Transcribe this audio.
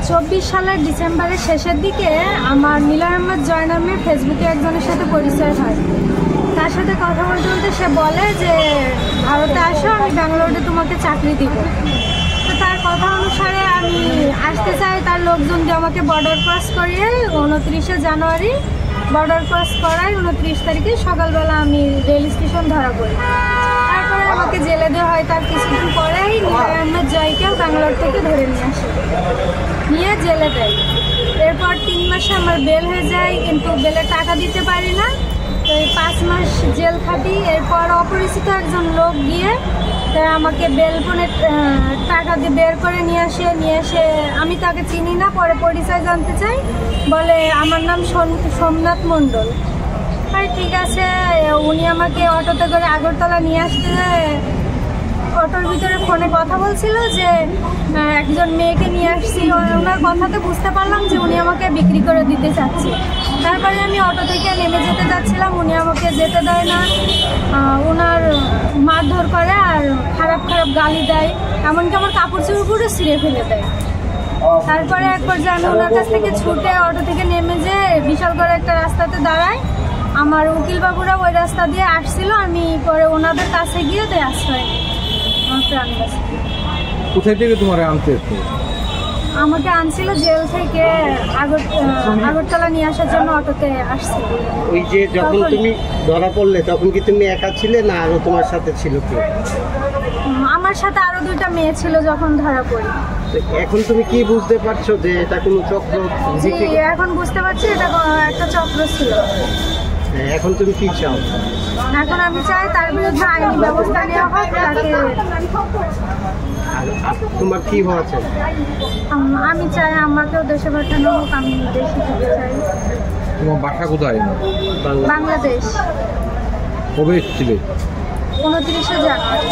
2024 সালের ডিসেম্বরের শেষের দিকে আমার নীলা আহমেদ জয় নামে ফেসবুকে একজনের সাথে পরিচয় হয়। তার সাথে কথা বলতে বলতে সে বলে যে ভারতে আসো, আমি ব্যাঙ্গালোরে তোমাকে চাকরি দিব। তো তার কথা অনুসারে আমি আসতে চাই। তার লোকজন দিয়ে আমাকে বর্ডার ক্রস করিয়ে 29শে জানুয়ারি বর্ডার ক্রস করায় 29 তারিখে সকালবেলা আমি রেল স্টেশন ধরা পড়ি। তারপরে আমাকে জেলে দেওয়া হয়। তার কিছুদিন পরেই নীলা আহমেদ জয়কেও ব্যাঙ্গালোর থেকে ধরে নিয়ে জেলে দেয়। এরপর 3 মাসে আমার বেল হয়ে যায়, কিন্তু বেলের টাকা দিতে পারি না। তো এই 5 মাস জেল খাটি। এরপর অপরিচিত একজন লোক গিয়ে আমাকে বেল ফোনে টাকা দিয়ে বের করে নিয়ে এসে আমি তাকে চিনি না, পরে পরিচয় জানতে চাই। বলে আমার নাম সোমনাথ মণ্ডল। আর ঠিক আছে, উনি আমাকে অটোতে করে আগরতলা নিয়ে আসতে, অটোর ভিতরে ফোনে কথা বলছিল যে একজন মেয়েকে নিয়ে আসছি। ওনার কথাতে বুঝতে পারলাম যে উনি আমাকে বিক্রি করে দিতে চাচ্ছে। তারপরে আমি অটো থেকে নেমে যেতে যাচ্ছিলাম, উনি আমাকে যেতে দেয় না। ওনার মারধর করে আর খারাপ গালি দেয়, এমনকি আমার কাপড় চোপড় পুরো ছিঁড়ে ফেলে দেয়। তারপরে এক পর্যায়ে আমি ওনার কাছ থেকে ছুটে অটো থেকে নেমে যেয়ে বিশাল করে একটা রাস্তাতে দাঁড়াই। আমার উকিল বাবুরা ওই রাস্তা দিয়ে আসছিল, আমি পরে ওনাদের কাছে গিয়ে আশ্রয় নিই। কোথায় থেকে তোমার আনতে? আমাকে আনছিল জেল থেকে আগরতলা নিয়ে আসার জন্য অটোতে আসছিল। ওই যে যখন তুমি ধরা পড়লে তখন কি তুমি একা ছিলে না আরো তোমার সাথে ছিল কেউ? আমার সাথে আরো 2টা মেয়ে ছিল যখন ধরা পড়ি। এখন তুমি কি বুঝতে পারছো যে এটা কোনো চক্র? জি, এখন বুঝতে পারছি এটা একটা চক্র ছিল। এখন তুমি কি চাও? এখন আমি চাই তার বিরুদ্ধে আইনি ব্যবস্থা নেওয়া হোক। তোমার কি হয়েছে? আমি চাই আমাকেও দেশে পাঠানো হোক, আমি দেশে যেতে চাই। তোমার বাসা কোথায়? বাংলাদেশ। কবে এসেছিলে? 29শে জানুয়ারি।